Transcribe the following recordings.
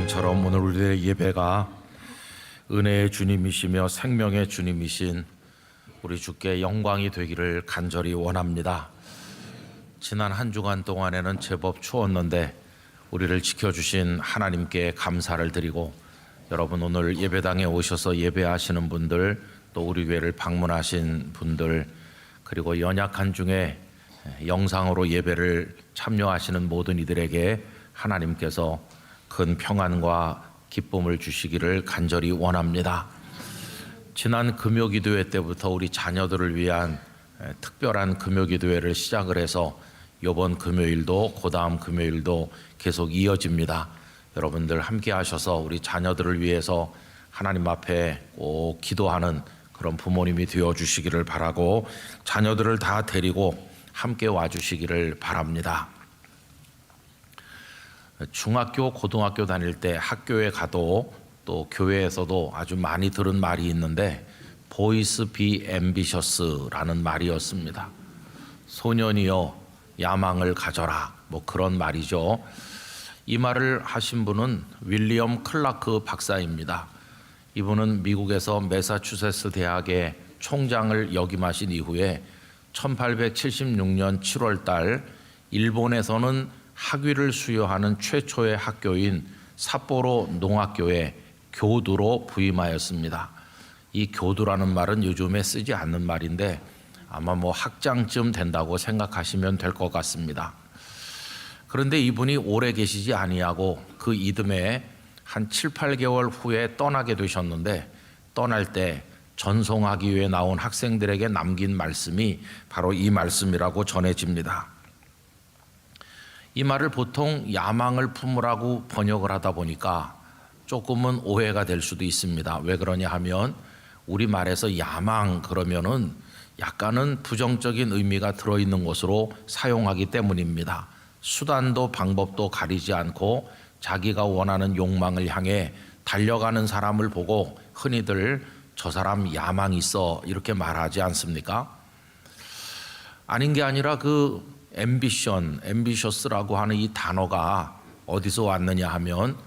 예배당처럼 오늘 우리의 예배가 은혜의 주님이시며 생명의 주님이신 우리 주께 영광이 되기를 간절히 원합니다. 지난 한 주간 동안에는 제법 추웠는데 우리를 지켜주신 하나님께 감사를 드리고, 여러분 오늘 예배당에 오셔서 예배하시는 분들, 또 우리 교회를 방문하신 분들, 그리고 연약한 중에 영상으로 예배를 참여하시는 모든 이들에게 하나님께서 큰 평안과 기쁨을 주시기를 간절히 원합니다. 지난 금요기도회 때부터 우리 자녀들을 위한 특별한 금요기도회를 시작을 해서 이번 금요일도 그 다음 금요일도 계속 이어집니다. 여러분들 함께 하셔서 우리 자녀들을 위해서 하나님 앞에 꼭 기도하는 그런 부모님이 되어주시기를 바라고, 자녀들을 다 데리고 함께 와주시기를 바랍니다. 중학교, 고등학교 다닐 때 학교에 가도 또 교회에서도 아주 많이 들은 말이 있는데 보이스 비 앰비셔스라는 말이었습니다. 소년이여 야망을 가져라, 뭐 그런 말이죠. 이 말을 하신 분은 윌리엄 클라크 박사입니다. 이분은 미국에서 매사추세츠 대학의 총장을 역임하신 이후에 1876년 7월 달 일본에서는 학위를 수여하는 최초의 학교인 삿포로 농학교에 교두로 부임하였습니다. 이 교두라는 말은 요즘에 쓰지 않는 말인데 아마 뭐 학장쯤 된다고 생각하시면 될 것 같습니다. 그런데 이분이 오래 계시지 아니하고 그 이듬해 한 7, 8개월 후에 떠나게 되셨는데, 떠날 때 전송하기 위해 나온 학생들에게 남긴 말씀이 바로 이 말씀이라고 전해집니다. 이 말을 보통 야망을 품으라고 번역을 하다 보니까 조금은 오해가 될 수도 있습니다. 왜 그러냐 하면 우리말에서 야망 그러면은 약간은 부정적인 의미가 들어있는 것으로 사용하기 때문입니다. 수단도 방법도 가리지 않고 자기가 원하는 욕망을 향해 달려가는 사람을 보고 흔히들 저 사람 야망 있어 이렇게 말하지 않습니까? 아닌 게 아니라 그 앰비셔스라고 하는 이 단어가 어디서 왔느냐 하면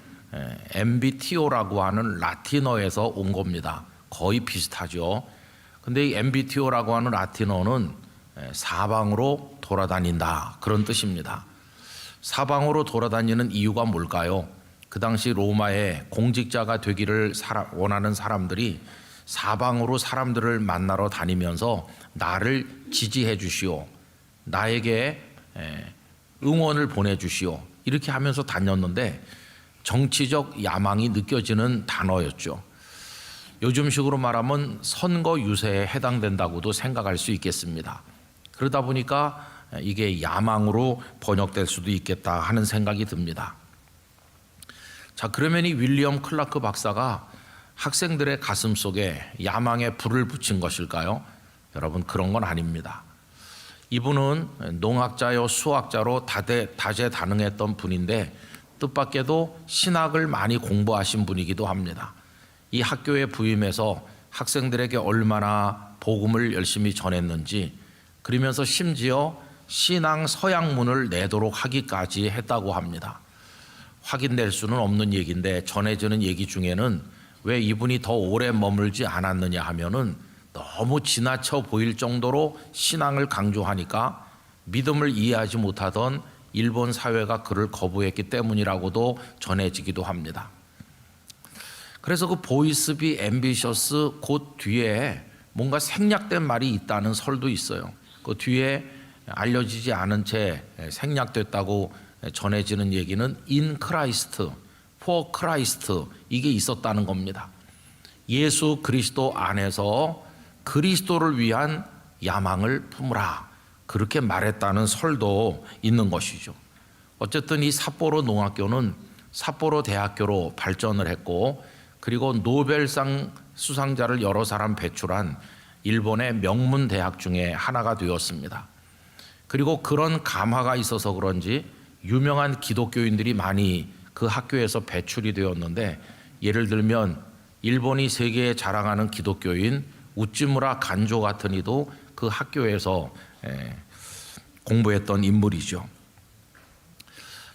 MBTO라고 하는 라틴어에서 온 겁니다. 거의 비슷하죠. 근데 이 MBTO라고 하는 라틴어는 사방으로 돌아다닌다, 그런 뜻입니다. 사방으로 돌아다니는 이유가 뭘까요? 그 당시 로마에 공직자가 되기를 원하는 사람들이 사방으로 사람들을 만나러 다니면서 나를 지지해 주시오, 나에게 응원을 보내주시오, 이렇게 하면서 다녔는데 정치적 야망이 느껴지는 단어였죠. 요즘식으로 말하면 선거 유세에 해당된다고도 생각할 수 있겠습니다. 그러다 보니까 이게 야망으로 번역될 수도 있겠다 하는 생각이 듭니다. 자, 그러면 이 윌리엄 클라크 박사가 학생들의 가슴 속에 야망의 불을 붙인 것일까요? 여러분, 그런 건 아닙니다. 이분은 농학자요 수학자로 다재다능했던 분인데 뜻밖에도 신학을 많이 공부하신 분이기도 합니다. 이 학교에 부임해서 학생들에게 얼마나 복음을 열심히 전했는지, 그러면서 심지어 신앙 서양문을 내도록 하기까지 했다고 합니다. 확인될 수는 없는 얘기인데 전해지는 얘기 중에는 왜 이분이 더 오래 머물지 않았느냐 하면은 너무 지나쳐 보일 정도로 신앙을 강조하니까 믿음을 이해하지 못하던 일본 사회가 그를 거부했기 때문이라고도 전해지기도 합니다. 그래서 그 보이스 비 앰비셔스 곧 뒤에 뭔가 생략된 말이 있다는 설도 있어요. 그 뒤에 알려지지 않은 채 생략됐다고 전해지는 얘기는 in Christ, for Christ, 이게 있었다는 겁니다. 예수 그리스도 안에서 그리스도를 위한 야망을 품으라, 그렇게 말했다는 설도 있는 것이죠. 어쨌든 이 삿포로 농학교는 삿포로 대학교로 발전을 했고, 그리고 노벨상 수상자를 여러 사람 배출한 일본의 명문 대학 중에 하나가 되었습니다. 그리고 그런 감화가 있어서 그런지 유명한 기독교인들이 많이 그 학교에서 배출이 되었는데, 예를 들면 일본이 세계에 자랑하는 기독교인 우찌무라 간조 같은 이도 그 학교에서 공부했던 인물이죠.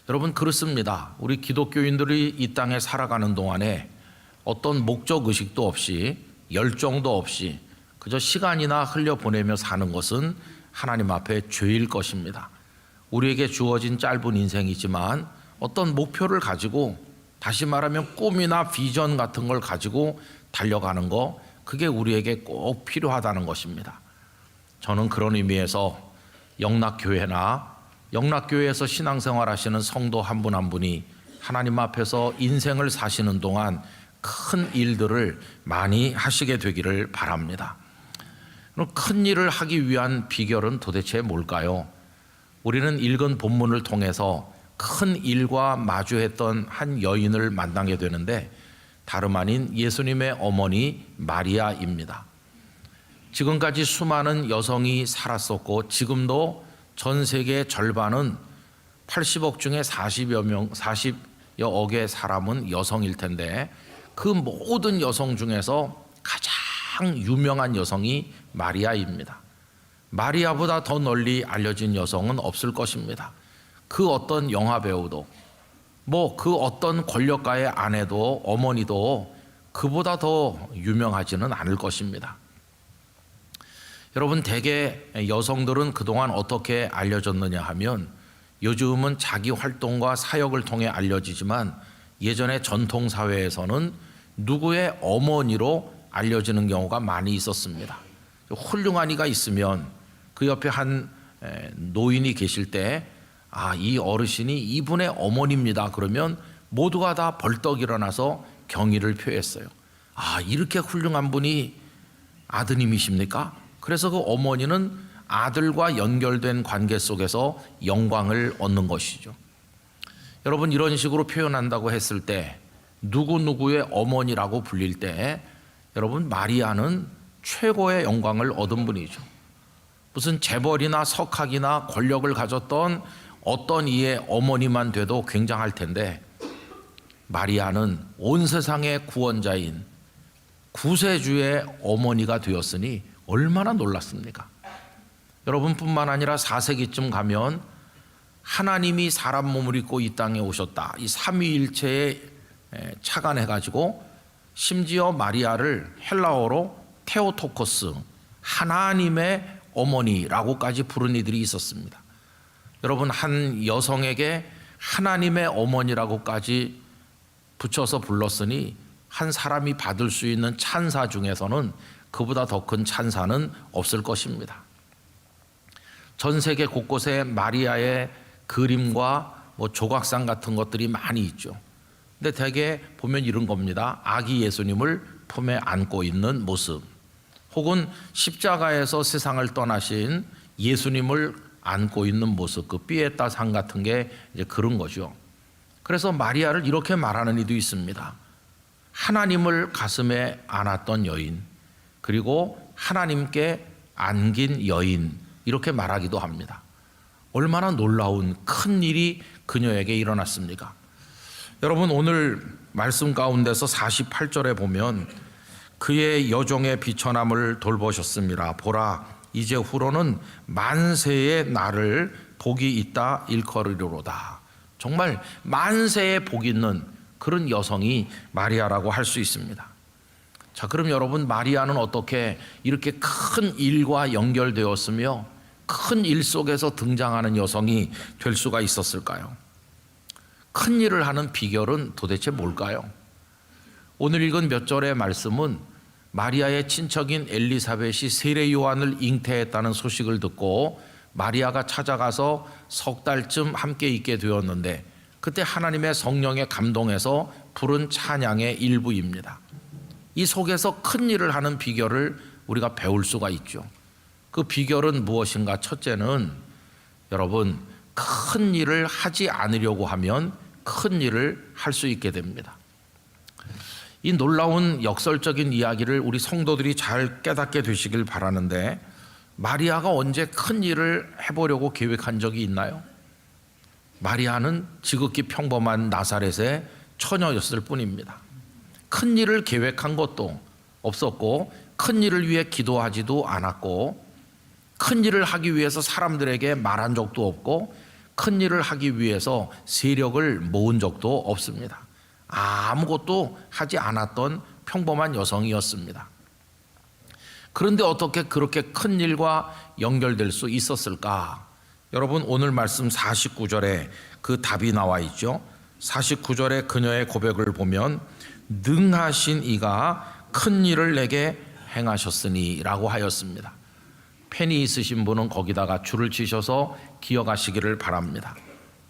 여러분 그렇습니다. 우리 기독교인들이 이 땅에 살아가는 동안에 어떤 목적 의식도 없이 열정도 없이 그저 시간이나 흘려보내며 사는 것은 하나님 앞에 죄일 것입니다. 우리에게 주어진 짧은 인생이지만 어떤 목표를 가지고, 다시 말하면 꿈이나 비전 같은 걸 가지고 달려가는 거, 그게 우리에게 꼭 필요하다는 것입니다. 저는 그런 의미에서 영락교회나 영락교회에서 신앙생활 하시는 성도 한 분 한 분이 하나님 앞에서 인생을 사시는 동안 큰 일들을 많이 하시게 되기를 바랍니다. 그럼 큰 일을 하기 위한 비결은 도대체 뭘까요? 우리는 읽은 본문을 통해서 큰 일과 마주했던 한 여인을 만나게 되는데 다름 아닌 예수님의 어머니 마리아입니다. 지금까지 수많은 여성이 살았었고 지금도 전 세계 절반은 80억 중에 40여 억의 사람은 여성일 텐데 그 모든 여성 중에서 가장 유명한 여성이 마리아입니다. 마리아보다 더 널리 알려진 여성은 없을 것입니다. 그 어떤 영화배우도 그 어떤 권력가의 아내도 어머니도 그보다 더 유명하지는 않을 것입니다. 여러분, 대개 여성들은 그동안 어떻게 알려졌느냐 하면 요즘은 자기 활동과 사역을 통해 알려지지만 예전에 전통사회에서는 누구의 어머니로 알려지는 경우가 많이 있었습니다. 훌륭한 이가 있으면 그 옆에 한 노인이 계실 때 이 어르신이 이분의 어머니입니다. 그러면 모두가 다 벌떡 일어나서 경의를 표했어요. 이렇게 훌륭한 분이 아드님이십니까? 그래서 그 어머니는 아들과 연결된 관계 속에서 영광을 얻는 것이죠. 여러분, 이런 식으로 표현한다고 했을 때 누구누구의 어머니라고 불릴 때 여러분, 마리아는 최고의 영광을 얻은 분이죠. 무슨 재벌이나 석학이나 권력을 가졌던 어떤 이의 어머니만 돼도 굉장할 텐데 마리아는 온 세상의 구원자인 구세주의 어머니가 되었으니 얼마나 놀랐습니까? 여러분뿐만 아니라 4세기쯤 가면 하나님이 사람 몸을 입고 이 땅에 오셨다, 이 삼위일체에 착안해가지고 심지어 마리아를 헬라어로 테오토코스, 하나님의 어머니라고까지 부른 이들이 있었습니다. 여러분, 한 여성에게 하나님의 어머니라고까지 붙여서 불렀으니 한 사람이 받을 수 있는 찬사 중에서는 그보다 더 큰 찬사는 없을 것입니다. 전 세계 곳곳에 마리아의 그림과 조각상 같은 것들이 많이 있죠. 근데 대개 보면 이런 겁니다. 아기 예수님을 품에 안고 있는 모습, 혹은 십자가에서 세상을 떠나신 예수님을 안고 있는 모습, 그 피에타 상 같은 게 이제 그런 거죠. 그래서 마리아를 이렇게 말하는 이도 있습니다. 하나님을 가슴에 안았던 여인, 그리고 하나님께 안긴 여인, 이렇게 말하기도 합니다. 얼마나 놀라운 큰 일이 그녀에게 일어났습니까? 여러분, 오늘 말씀 가운데서 48절에 보면 그의 여종의 비천함을 돌보셨습니다. 보라, 이제 후로는 만세의 나를 복이 있다 일컬으리로다. 정말 만세의 복이 있는 그런 여성이 마리아라고 할 수 있습니다. 자, 그럼 여러분, 마리아는 어떻게 이렇게 큰 일과 연결되었으며 큰 일 속에서 등장하는 여성이 될 수가 있었을까요? 큰 일을 하는 비결은 도대체 뭘까요? 오늘 읽은 몇 절의 말씀은 마리아의 친척인 엘리사벳이 세례 요한을 잉태했다는 소식을 듣고 마리아가 찾아가서 석 달쯤 함께 있게 되었는데 그때 하나님의 성령에 감동해서 부른 찬양의 일부입니다. 이 속에서 큰 일을 하는 비결을 우리가 배울 수가 있죠. 그 비결은 무엇인가? 첫째는 여러분, 큰 일을 하지 않으려고 하면 큰 일을 할 수 있게 됩니다. 이 놀라운 역설적인 이야기를 우리 성도들이 잘 깨닫게 되시길 바라는데, 마리아가 언제 큰 일을 해보려고 계획한 적이 있나요? 마리아는 지극히 평범한 나사렛의 처녀였을 뿐입니다. 큰 일을 계획한 것도 없었고, 큰 일을 위해 기도하지도 않았고, 큰 일을 하기 위해서 사람들에게 말한 적도 없고, 큰 일을 하기 위해서 세력을 모은 적도 없습니다. 아무것도 하지 않았던 평범한 여성이었습니다. 그런데 어떻게 그렇게 큰 일과 연결될 수 있었을까? 여러분, 오늘 말씀 49절에 그 답이 나와 있죠. 49절에 그녀의 고백을 보면 능하신 이가 큰 일을 내게 행하셨으니 라고 하였습니다. 펜이 있으신 분은 거기다가 줄을 치셔서 기억하시기를 바랍니다.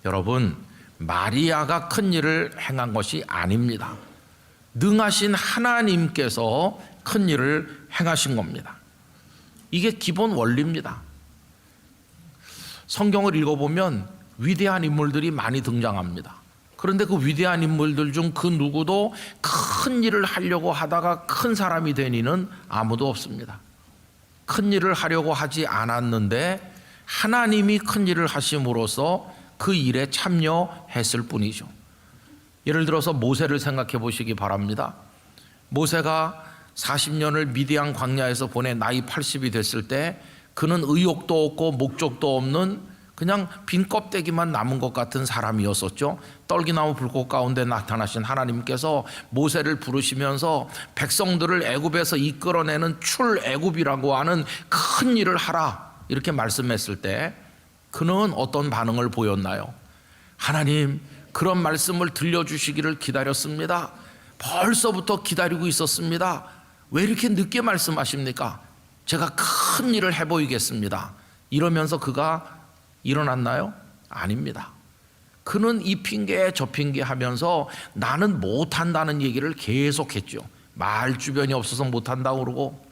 여러분, 마리아가 큰 일을 행한 것이 아닙니다. 능하신 하나님께서 큰 일을 행하신 겁니다. 이게 기본 원리입니다. 성경을 읽어보면 위대한 인물들이 많이 등장합니다. 그런데 그 위대한 인물들 중 그 누구도 큰 일을 하려고 하다가 큰 사람이 된 이는 아무도 없습니다. 큰 일을 하려고 하지 않았는데 하나님이 큰 일을 하심으로써 그 일에 참여했을 뿐이죠. 예를 들어서 모세를 생각해 보시기 바랍니다. 모세가 40년을 미디안 광야에서 보내 나이 80이 됐을 때 그는 의욕도 없고 목적도 없는 그냥 빈 껍데기만 남은 것 같은 사람이었었죠. 떨기나무 불꽃 가운데 나타나신 하나님께서 모세를 부르시면서 백성들을 애굽에서 이끌어내는 출애굽이라고 하는 큰 일을 하라 이렇게 말씀했을 때 그는 어떤 반응을 보였나요? 하나님, 그런 말씀을 들려주시기를 기다렸습니다. 벌써부터 기다리고 있었습니다. 왜 이렇게 늦게 말씀하십니까? 제가 큰 일을 해보이겠습니다. 이러면서 그가 일어났나요? 아닙니다. 그는 이 핑계 저 핑계 하면서 나는 못한다는 얘기를 계속했죠. 말 주변이 없어서 못한다고 그러고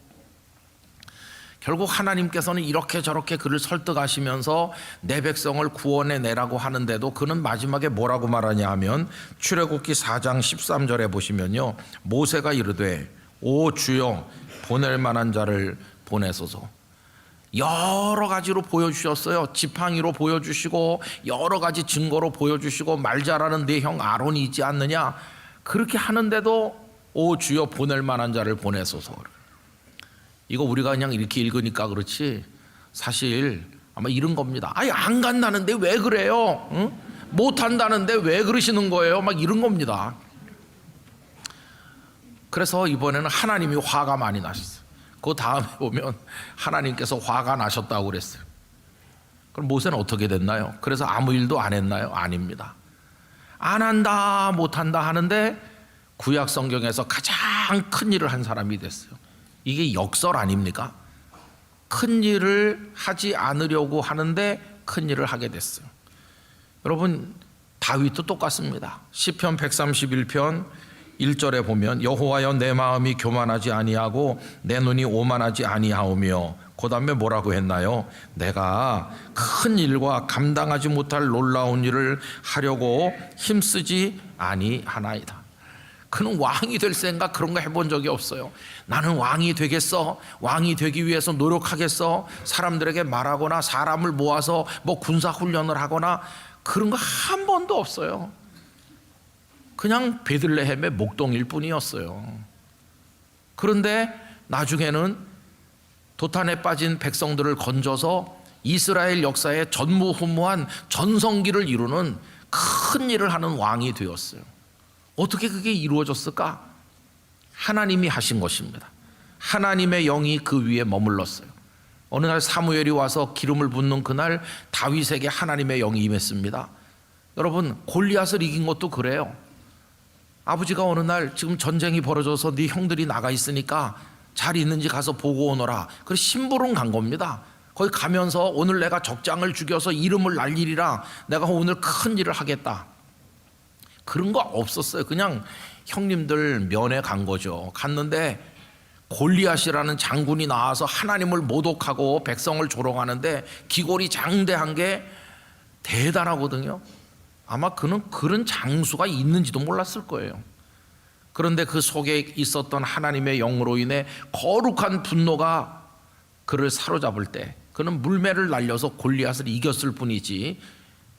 결국 하나님께서는 이렇게 저렇게 그를 설득하시면서 내 백성을 구원해내라고 하는데도 그는 마지막에 뭐라고 말하냐 하면 출애굽기 4장 13절에 보시면요, 모세가 이르되 오 주여 보낼 만한 자를 보내소서. 여러 가지로 보여주셨어요. 지팡이로 보여주시고 여러 가지 증거로 보여주시고 말 잘하는 내 형 아론이 있지 않느냐, 그렇게 하는데도 오 주여 보낼 만한 자를 보내소서. 이거 우리가 그냥 이렇게 읽으니까 그렇지 사실 아마 이런 겁니다. 아니 안 간다는데 왜 그래요? 응? 못 한다는데 왜 그러시는 거예요? 막 이런 겁니다. 그래서 이번에는 하나님이 화가 많이 나셨어요. 그 다음에 보면 하나님께서 화가 나셨다고 그랬어요. 그럼 모세는 어떻게 됐나요? 그래서 아무 일도 안 했나요? 아닙니다. 안 한다 못 한다 하는데 구약 성경에서 가장 큰 일을 한 사람이 됐어요. 이게 역설 아닙니까? 큰 일을 하지 않으려고 하는데 큰 일을 하게 됐어요. 여러분, 다윗도 똑같습니다. 시편 131편 1절에 보면 여호와여 내 마음이 교만하지 아니하고 내 눈이 오만하지 아니하오며, 그 다음에 뭐라고 했나요? 내가 큰 일과 감당하지 못할 놀라운 일을 하려고 힘쓰지 아니하나이다. 그는 왕이 될 생각 그런 거 해본 적이 없어요. 나는 왕이 되겠어, 왕이 되기 위해서 노력하겠어, 사람들에게 말하거나 사람을 모아서 뭐 군사훈련을 하거나 그런 거 한 번도 없어요. 그냥 베들레헴의 목동일 뿐이었어요. 그런데 나중에는 도탄에 빠진 백성들을 건져서 이스라엘 역사에 전무후무한 전성기를 이루는 큰 일을 하는 왕이 되었어요. 어떻게 그게 이루어졌을까? 하나님이 하신 것입니다. 하나님의 영이 그 위에 머물렀어요. 어느 날 사무엘이 와서 기름을 붓는 그날 다윗에게 하나님의 영이 임했습니다. 여러분, 골리앗을 이긴 것도 그래요. 아버지가 어느 날 지금 전쟁이 벌어져서 네 형들이 나가 있으니까 잘 있는지 가서 보고 오너라. 그래서 심부름 간 겁니다. 거기 가면서 오늘 내가 적장을 죽여서 이름을 날리리라, 내가 오늘 큰 일을 하겠다. 그런 거 없었어요. 그냥 형님들 면회 간 거죠. 갔는데 골리앗이라는 장군이 나와서 하나님을 모독하고 백성을 조롱하는데 기골이 장대한 게 대단하거든요. 아마 그는 그런 장수가 있는지도 몰랐을 거예요. 그런데 그 속에 있었던 하나님의 영으로 인해 거룩한 분노가 그를 사로잡을 때 그는 물매를 날려서 골리앗을 이겼을 뿐이지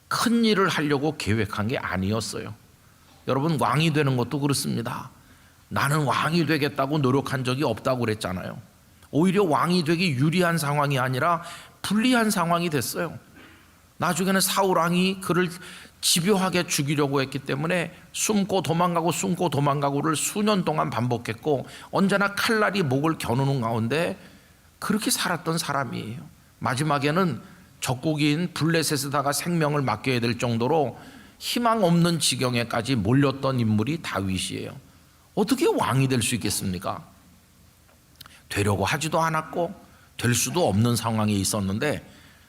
큰 일을 하려고 계획한 게 아니었어요. 여러분, 왕이 되는 것도 그렇습니다. 나는 왕이 되겠다고 노력한 적이 없다고 그랬잖아요. 오히려 왕이 되기 유리한 상황이 아니라 불리한 상황이 됐어요. 나중에는 사울 왕이 그를 집요하게 죽이려고 했기 때문에 숨고 도망가고를 수년 동안 반복했고 언제나 칼날이 목을 겨누는 가운데 그렇게 살았던 사람이에요. 마지막에는 적국인 블레셋에다가 생명을 맡겨야 될 정도로 희망 없는 지경에까지 몰렸던 인물이 다윗이에요. 어떻게 왕이 될 수 있겠습니까? 되려고 하지도 않았고 될 수도 없는 상황에 있었는데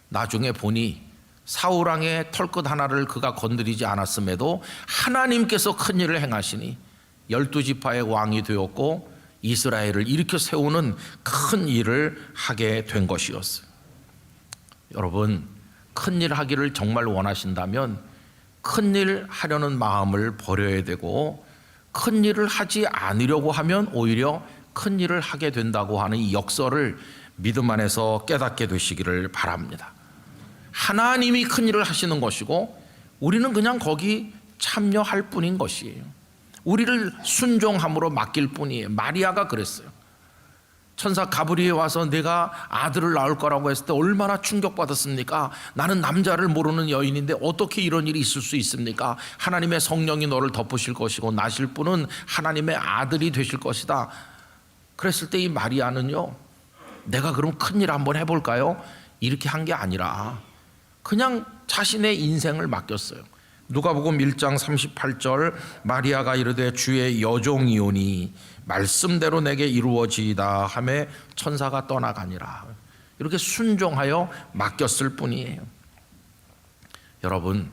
나중에 보니 사울왕의 털끝 하나를 그가 건드리지 않았음에도 하나님께서 큰 일을 행하시니 12지파의 왕이 되었고 이스라엘을 일으켜 세우는 큰 일을 하게 된 것이었어요. 여러분, 큰 일 하기를 정말 원하신다면 큰 일 하려는 마음을 버려야 되고 큰 일을 하지 않으려고 하면 오히려 큰 일을 하게 된다고 하는 이 역설을 믿음 안에서 깨닫게 되시기를 바랍니다. 하나님이 큰 일을 하시는 것이고 우리는 그냥 거기 참여할 뿐인 것이에요. 우리를 순종함으로 맡길 뿐이에요. 마리아가 그랬어요. 천사 가브리엘 와서 내가 아들을 낳을 거라고 했을 때 얼마나 충격받았습니까? 나는 남자를 모르는 여인인데 어떻게 이런 일이 있을 수 있습니까? 하나님의 성령이 너를 덮으실 것이고 나실 분은 하나님의 아들이 되실 것이다. 그랬을 때 이 마리아는요, 내가 그럼 큰일 한번 해볼까요? 이렇게 한 게 아니라 그냥 자신의 인생을 맡겼어요. 누가복음 1장 38절 마리아가 이르되 주의 여종이오니 말씀대로 내게 이루어지이다 하매 천사가 떠나가니라. 이렇게 순종하여 맡겼을 뿐이에요. 여러분,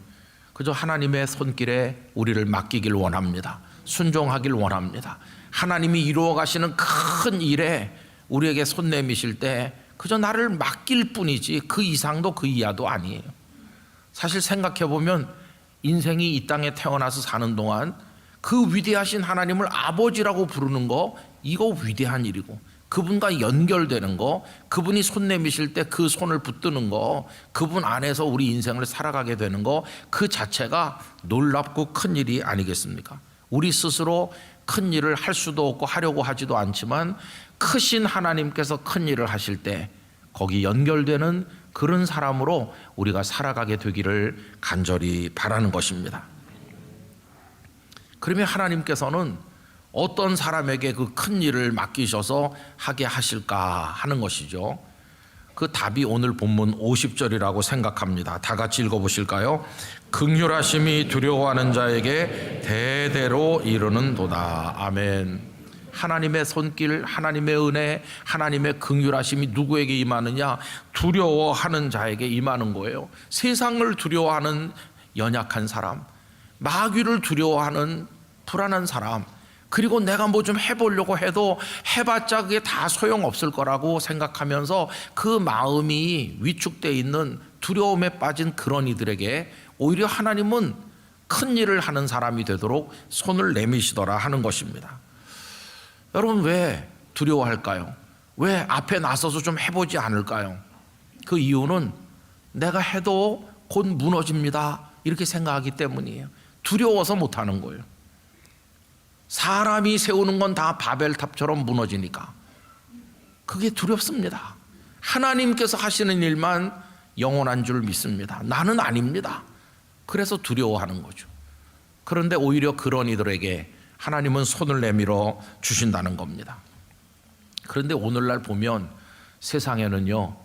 그저 하나님의 손길에 우리를 맡기길 원합니다. 순종하길 원합니다. 하나님이 이루어 가시는 큰 일에 우리에게 손 내미실 때 그저 나를 맡길 뿐이지 그 이상도 그 이하도 아니에요. 사실 생각해 보면 인생이 이 땅에 태어나서 사는 동안 그 위대하신 하나님을 아버지라고 부르는 거, 이거 위대한 일이고 그분과 연결되는 거, 그분이 손 내미실 때 그 손을 붙드는 거, 그분 안에서 우리 인생을 살아가게 되는 거, 그 자체가 놀랍고 큰 일이 아니겠습니까? 우리 스스로 큰 일을 할 수도 없고 하려고 하지도 않지만 크신 하나님께서 큰 일을 하실 때 거기 연결되는 그런 사람으로 우리가 살아가게 되기를 간절히 바라는 것입니다. 그러면 하나님께서는 어떤 사람에게 그 큰 일을 맡기셔서 하게 하실까 하는 것이죠. 그 답이 오늘 본문 50절이라고 생각합니다. 다 같이 읽어보실까요? 긍휼하심이 두려워하는 자에게 대대로 이루는도다. 아멘. 하나님의 손길, 하나님의 은혜, 하나님의 긍휼하심이 누구에게 임하느냐? 두려워하는 자에게 임하는 거예요. 세상을 두려워하는 연약한 사람, 마귀를 두려워하는 불안한 사람, 그리고 내가 뭐 좀 해보려고 해도 해봤자 그게 다 소용없을 거라고 생각하면서 그 마음이 위축되어 있는 두려움에 빠진 그런 이들에게 오히려 하나님은 큰 일을 하는 사람이 되도록 손을 내미시더라 하는 것입니다. 여러분, 왜 두려워할까요? 왜 앞에 나서서 좀 해보지 않을까요? 그 이유는 내가 해도 곧 무너집니다 이렇게 생각하기 때문이에요. 두려워서 못하는 거예요. 사람이 세우는 건 다 바벨탑처럼 무너지니까 그게 두렵습니다. 하나님께서 하시는 일만 영원한 줄 믿습니다. 나는 아닙니다. 그래서 두려워하는 거죠. 그런데 오히려 그런 이들에게 하나님은 손을 내밀어 주신다는 겁니다. 그런데 오늘날 보면 세상에는요,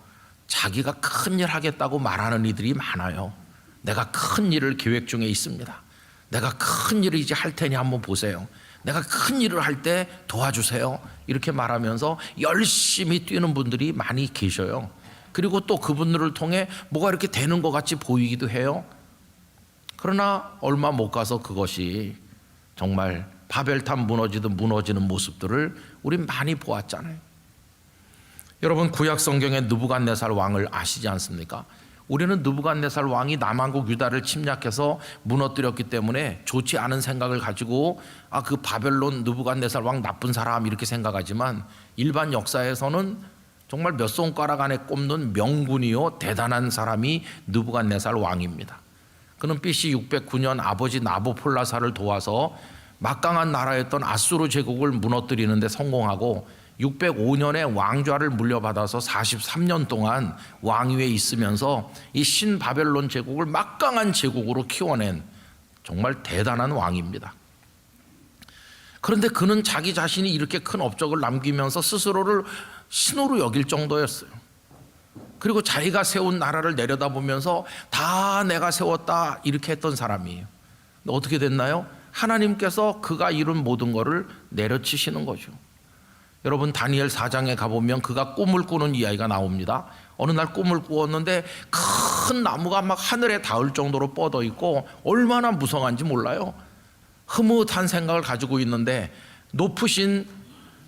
자기가 큰 일 하겠다고 말하는 이들이 많아요. 내가 큰 일을 계획 중에 있습니다. 내가 큰 일을 이제 할 테니 한번 보세요. 내가 큰 일을 할 때 도와주세요. 이렇게 말하면서 열심히 뛰는 분들이 많이 계셔요. 그리고 또 그분들을 통해 뭐가 이렇게 되는 것 같이 보이기도 해요. 그러나 얼마 못 가서 그것이 정말 바벨탑 무너지듯 무너지는 모습들을 우리 많이 보았잖아요. 여러분, 구약 성경의 느부갓네살 왕을 아시지 않습니까? 우리는 느부갓네살 왕이 남한국 유다를 침략해서 무너뜨렸기 때문에 좋지 않은 생각을 가지고 그 바벨론 느부갓네살 왕 나쁜 사람 이렇게 생각하지만 일반 역사에서는 정말 몇 손가락 안에 꼽는 명군이요 대단한 사람이 느부갓네살 왕입니다. 그는 BC 609년 아버지 나보폴라사를 도와서 막강한 나라였던 아수르 제국을 무너뜨리는 데 성공하고 605년에 왕좌를 물려받아서 43년 동안 왕위에 있으면서 이 신바벨론 제국을 막강한 제국으로 키워낸 정말 대단한 왕입니다. 그런데 그는 자기 자신이 이렇게 큰 업적을 남기면서 스스로를 신으로 여길 정도였어요. 그리고 자기가 세운 나라를 내려다보면서 다 내가 세웠다 이렇게 했던 사람이에요. 근데 어떻게 됐나요? 하나님께서 그가 이룬 모든 것을 내려치시는 거죠. 여러분, 다니엘 4장에 가보면 그가 꿈을 꾸는 이야기가 나옵니다. 어느 날 꿈을 꾸었는데 큰 나무가 막 하늘에 닿을 정도로 뻗어 있고 얼마나 무성한지 몰라요. 흐뭇한 생각을 가지고 있는데 높으신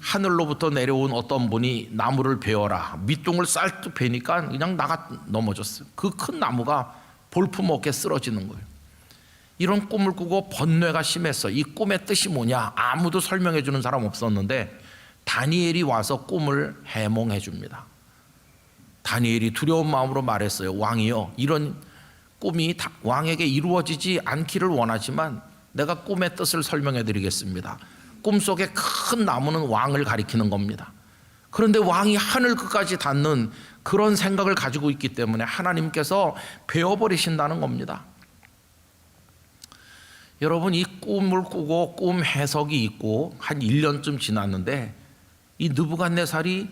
하늘로부터 내려온 어떤 분이 나무를 베어라, 밑둥을 쌀뚝 베니까 그냥 나가 넘어졌어요. 그 큰 나무가 볼품없게 쓰러지는 거예요. 이런 꿈을 꾸고 번뇌가 심했어. 이 꿈의 뜻이 뭐냐? 아무도 설명해 주는 사람 없었는데 다니엘이 와서 꿈을 해몽해 줍니다. 다니엘이 두려운 마음으로 말했어요. 왕이여, 이런 꿈이 왕에게 이루어지지 않기를 원하지만 내가 꿈의 뜻을 설명해 드리겠습니다. 꿈속에 큰 나무는 왕을 가리키는 겁니다. 그런데 왕이 하늘 끝까지 닿는 그런 생각을 가지고 있기 때문에 하나님께서 베어버리신다는 겁니다. 여러분, 이 꿈을 꾸고 꿈 해석이 있고 한 1년쯤 지났는데 이 느부갓네살이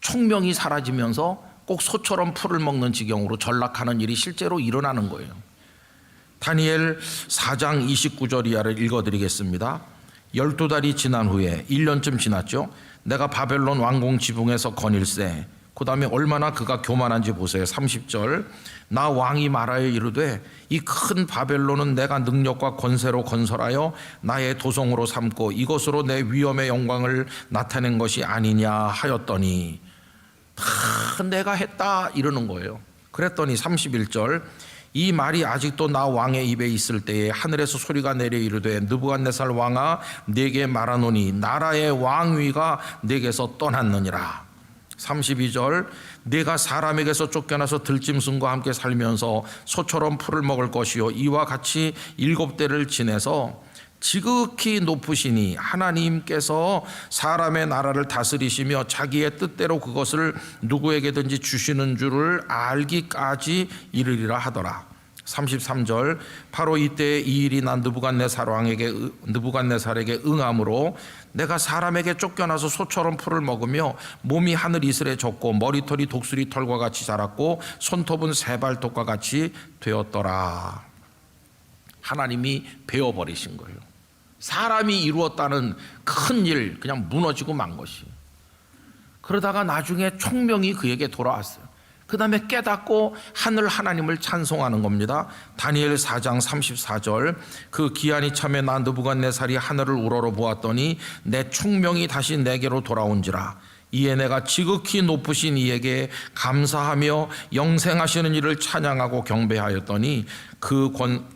총명이 사라지면서 꼭 소처럼 풀을 먹는 지경으로 전락하는 일이 실제로 일어나는 거예요. 다니엘 4장 29절 이하를 읽어드리겠습니다. 12달이 지난 후에 1년쯤 지났죠. 내가 바벨론 왕궁 지붕에서 거닐세. 그 다음에 얼마나 그가 교만한지 보세요. 30절. 나 왕이 말하여 이르되 이 큰 바벨론은 내가 능력과 권세로 건설하여 나의 도성으로 삼고 이것으로 내 위엄의 영광을 나타낸 것이 아니냐 하였더니 다 내가 했다 이러는 거예요. 그랬더니 31절. 이 말이 아직도 나 왕의 입에 있을 때에 하늘에서 소리가 내려 이르되 느부갓네살 왕아, 네게 말하노니 나라의 왕위가 네게서 떠났느니라. 32절. 네가 사람에게서 쫓겨나서 들짐승과 함께 살면서 소처럼 풀을 먹을 것이요 이와 같이 7대를 지내서 지극히 높으시니 하나님께서 사람의 나라를 다스리시며 자기의 뜻대로 그것을 누구에게든지 주시는 줄을 알기까지 이르리라 하더라. 33절. 바로 이때 이 일이 난 느부갓네살에게 응함으로 내가 사람에게 쫓겨나서 소처럼 풀을 먹으며 몸이 하늘 이슬에 젖고 머리털이 독수리 털과 같이 자랐고 손톱은 새발톱과 같이 되었더라. 하나님이 베어버리신 거예요. 사람이 이루었다는 큰 일 그냥 무너지고 만 것이. 그러다가 나중에 총명이 그에게 돌아왔어요. 그 다음에 깨닫고 하늘 하나님을 찬송하는 겁니다. 다니엘 4장 34절. 그 기한이 참에 나 느부갓네살이 하늘을 우러러 보았더니 내 총명이 다시 내게로 돌아온지라. 이에 내가 지극히 높으신 이에게 감사하며 영생하시는 이를 찬양하고 경배하였더니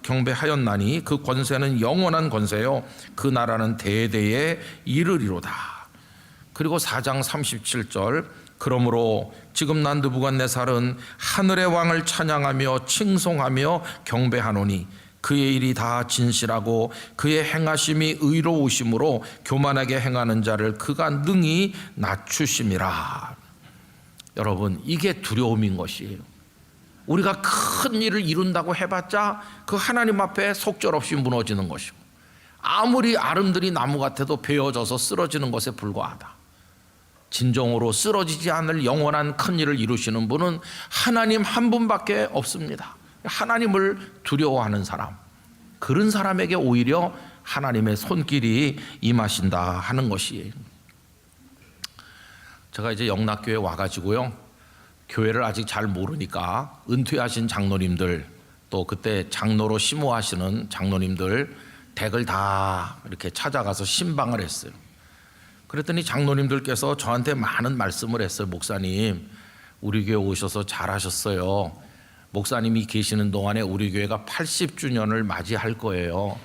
경배하였나니 그 권세는 영원한 권세요 그 나라는 대대에 이르리로다. 그리고 4장 37절. 그러므로 지금 난 느부갓네살은 하늘의 왕을 찬양하며 칭송하며 경배하노니 그의 일이 다 진실하고 그의 행하심이 의로우심으로 교만하게 행하는 자를 그가 능히 낮추심이라. 여러분, 이게 두려움인 것이에요. 우리가 큰 일을 이룬다고 해봤자 그 하나님 앞에 속절없이 무너지는 것이고 아무리 아름드리 나무 같아도 베어져서 쓰러지는 것에 불과하다. 진정으로 쓰러지지 않을 영원한 큰 일을 이루시는 분은 하나님 한 분밖에 없습니다. 하나님을 두려워하는 사람, 그런 사람에게 오히려 하나님의 손길이 임하신다 하는 것이에요. 제가 이제 영락교회 와가지고요, 교회를 아직 잘 모르니까 은퇴하신 장로님들, 또 그때 장로로 심호하시는 장로님들 댁을 다 이렇게 찾아가서 신방을 했어요. 그랬더니 장로님들께서 저한테 많은 말씀을 했어요. 목사님, 우리 교회 오셔서 잘하셨어요. 목사님이 계시는 동안에 우리 교회가 80주년을 맞이할 거예요.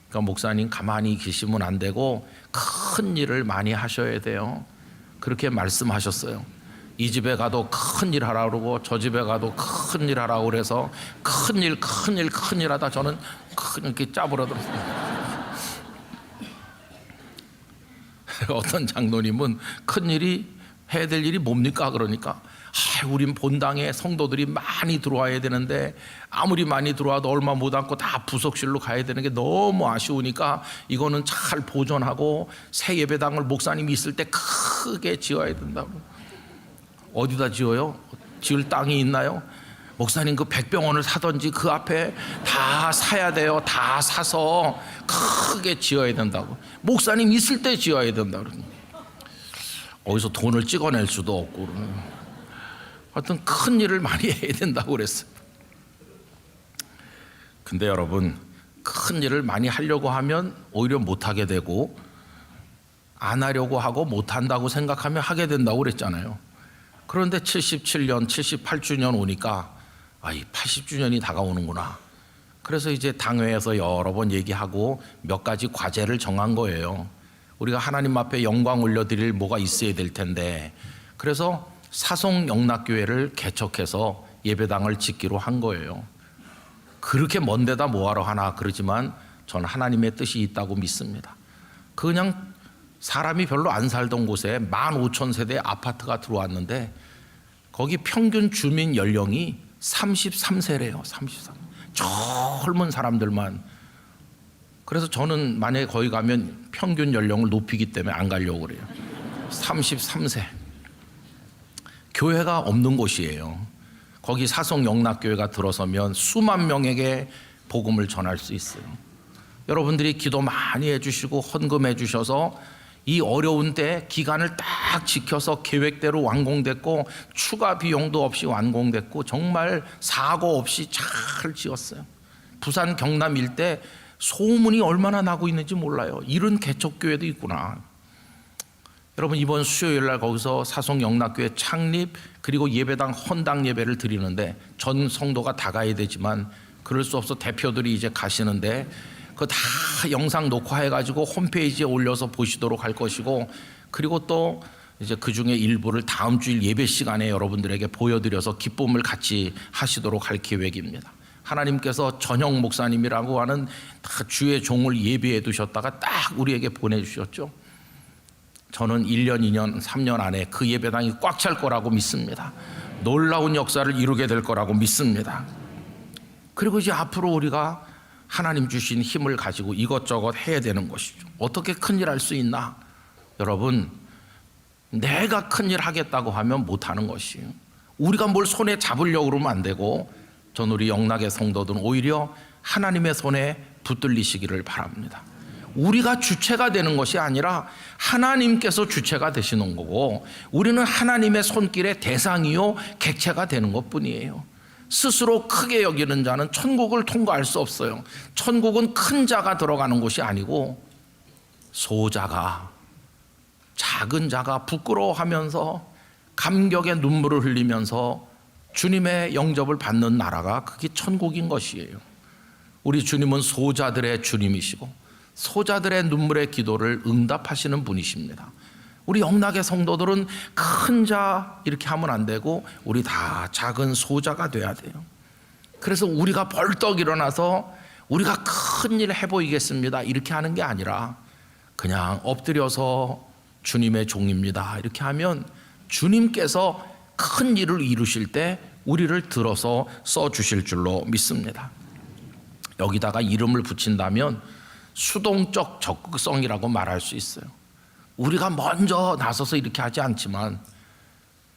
그러니까 목사님 가만히 계시면 안 되고 큰 일을 많이 하셔야 돼요. 그렇게 말씀하셨어요. 이 집에 가도 큰 일 하라고 그러고 저 집에 가도 큰 일 하라고 그래서 큰 일 하다 저는 이렇게 짜부러들었어요. 어떤 장로님은 큰일이 해야 될 일이 뭡니까? 그러니까 우린 본당에 성도들이 많이 들어와야 되는데 아무리 많이 들어와도 얼마 못 앉고 다 부속실로 가야 되는 게 너무 아쉬우니까 이거는 잘 보존하고 새 예배당을 목사님이 있을 때 크게 지어야 된다고. 어디다 지어요? 지을 땅이 있나요? 목사님 그 백병원을 사든지 그 앞에 다 사야 돼요. 다 사서 크게 지어야 된다고. 목사님 있을 때 지어야 된다고. 어디서 돈을 찍어낼 수도 없고. 하여튼 큰 일을 많이 해야 된다고 그랬어요. 근데 여러분, 큰 일을 많이 하려고 하면 오히려 못하게 되고, 안 하려고 하고 못한다고 생각하면 하게 된다고 그랬잖아요. 그런데 77년, 78주년 오니까 80주년이 다가오는구나. 그래서 이제 당회에서 여러 번 얘기하고 몇 가지 과제를 정한 거예요. 우리가 하나님 앞에 영광 올려드릴 뭐가 있어야 될 텐데, 그래서 사송 영락교회를 개척해서 예배당을 짓기로 한 거예요. 그렇게 먼 데다 뭐하러 하나 그러지만 저는 하나님의 뜻이 있다고 믿습니다. 그냥 사람이 별로 안 살던 곳에 15,000세대 아파트가 들어왔는데 거기 평균 주민 연령이 33세래요. 33. 젊은 사람들만. 그래서 저는 만약에 거기 가면 평균 연령을 높이기 때문에 안 가려고 그래요. 33세. 교회가 없는 곳이에요. 거기 사송 영락교회가 들어서면 수만 명에게 복음을 전할 수 있어요. 여러분들이 기도 많이 해주시고 헌금해 주셔서 이 어려운 때 기간을 딱 지켜서 계획대로 완공됐고 추가 비용도 없이 완공됐고 정말 사고 없이 잘 지었어요. 부산 경남 일대 소문이 얼마나 나고 있는지 몰라요. 이런 개척교회도 있구나. 여러분 이번 수요일 날 거기서 사송 영락교회 창립 그리고 예배당 헌당 예배를 드리는데 전 성도가 다 가야 되지만 그럴 수 없어 대표들이 이제 가시는데 그거 다 영상 녹화해가지고 홈페이지에 올려서 보시도록 할 것이고 그리고 또 이제 그 중에 일부를 다음 주일 예배 시간에 여러분들에게 보여드려서 기쁨을 같이 하시도록 할 계획입니다. 하나님께서 전형 목사님이라고 하는 다 주의 종을 예비해 두셨다가 딱 우리에게 보내주셨죠. 저는 1년, 2년, 3년 안에 그 예배당이 꽉 찰 거라고 믿습니다. 놀라운 역사를 이루게 될 거라고 믿습니다. 그리고 이제 앞으로 우리가 하나님 주신 힘을 가지고 이것저것 해야 되는 것이죠. 어떻게 큰일 할 수 있나? 여러분, 내가 큰일 하겠다고 하면 못하는 것이에요. 우리가 뭘 손에 잡으려고 그러면 안 되고 전 우리 영락의 성도들은 오히려 하나님의 손에 붙들리시기를 바랍니다. 우리가 주체가 되는 것이 아니라 하나님께서 주체가 되시는 거고 우리는 하나님의 손길의 대상이요 객체가 되는 것뿐이에요. 스스로 크게 여기는 자는 천국을 통과할 수 없어요. 천국은 큰 자가 들어가는 곳이 아니고 소자가 작은 자가 부끄러워하면서 감격의 눈물을 흘리면서 주님의 영접을 받는 나라가 그게 천국인 것이에요. 우리 주님은 소자들의 주님이시고 소자들의 눈물의 기도를 응답하시는 분이십니다. 우리 영락의 성도들은 큰 자 이렇게 하면 안 되고 우리 다 작은 소자가 돼야 돼요. 그래서 우리가 벌떡 일어나서 우리가 큰 일 해보이겠습니다 이렇게 하는 게 아니라 그냥 엎드려서 주님의 종입니다 이렇게 하면 주님께서 큰 일을 이루실 때 우리를 들어서 써주실 줄로 믿습니다. 여기다가 이름을 붙인다면 수동적 적극성이라고 말할 수 있어요. 우리가 먼저 나서서 이렇게 하지 않지만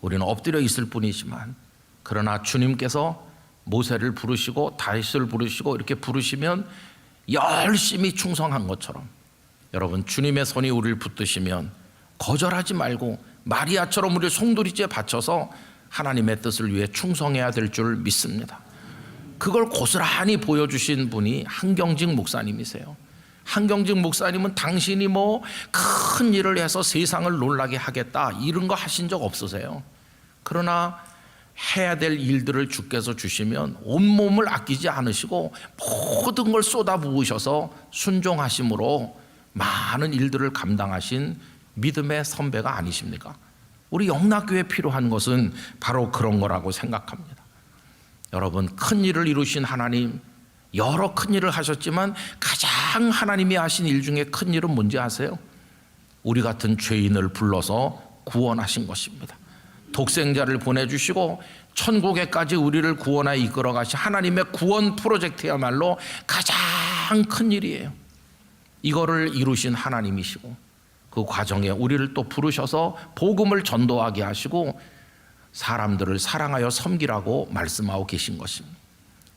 우리는 엎드려 있을 뿐이지만 그러나 주님께서 모세를 부르시고 다윗을 부르시고 이렇게 부르시면 열심히 충성한 것처럼 여러분 주님의 손이 우리를 붙드시면 거절하지 말고 마리아처럼 우리 송두리째 바쳐서 하나님의 뜻을 위해 충성해야 될 줄 믿습니다. 그걸 고스란히 보여주신 분이 한경직 목사님이세요. 한경직 목사님은 당신이 뭐 큰 일을 해서 세상을 놀라게 하겠다 이런 거 하신 적 없으세요. 그러나 해야 될 일들을 주께서 주시면 온몸을 아끼지 않으시고 모든 걸 쏟아부으셔서 순종하심으로 많은 일들을 감당하신 믿음의 선배가 아니십니까? 우리 영락교회에 필요한 것은 바로 그런 거라고 생각합니다. 여러분 큰 일을 이루신 하나님 여러 큰 일을 하셨지만 가장 하나님이 하신 일 중에 큰 일은 뭔지 아세요? 우리 같은 죄인을 불러서 구원하신 것입니다. 독생자를 보내주시고 천국에까지 우리를 구원하여 이끌어 가신 하나님의 구원 프로젝트야말로 가장 큰 일이에요. 이거를 이루신 하나님이시고 그 과정에 우리를 또 부르셔서 복음을 전도하게 하시고 사람들을 사랑하여 섬기라고 말씀하고 계신 것입니다.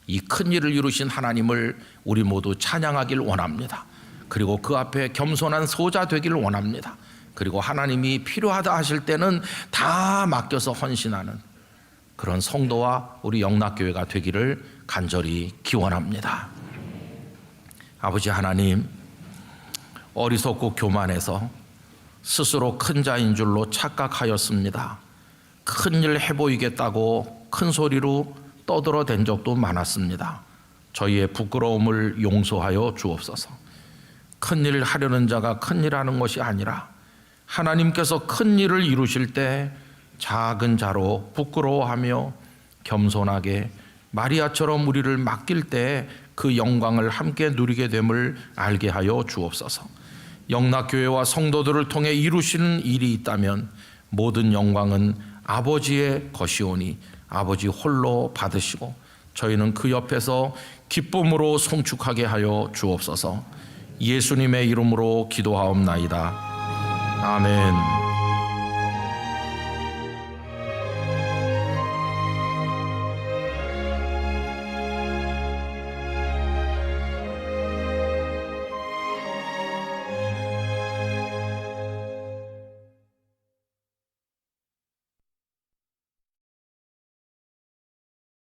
이 큰 일을 이루신 하나님을 우리 모두 찬양하길 원합니다. 그리고 그 앞에 겸손한 소자 되기를 원합니다. 그리고 하나님이 필요하다 하실 때는 다 맡겨서 헌신하는 그런 성도와 우리 영락교회가 되기를 간절히 기원합니다. 아버지 하나님, 어리석고 교만해서 스스로 큰 자인 줄로 착각하였습니다. 큰일 해보이겠다고 큰 소리로 떠들어댄 적도 많았습니다. 저희의 부끄러움을 용서하여 주옵소서. 큰일 하려는 자가 큰일 하는 것이 아니라 하나님께서 큰 일을 이루실 때 작은 자로 부끄러워하며 겸손하게 마리아처럼 우리를 맡길 때 그 영광을 함께 누리게 됨을 알게 하여 주옵소서. 영락교회와 성도들을 통해 이루시는 일이 있다면 모든 영광은 아버지의 것이오니 아버지 홀로 받으시고 저희는 그 옆에서 기쁨으로 송축하게 하여 주옵소서. 예수님의 이름으로 기도하옵나이다. 아멘.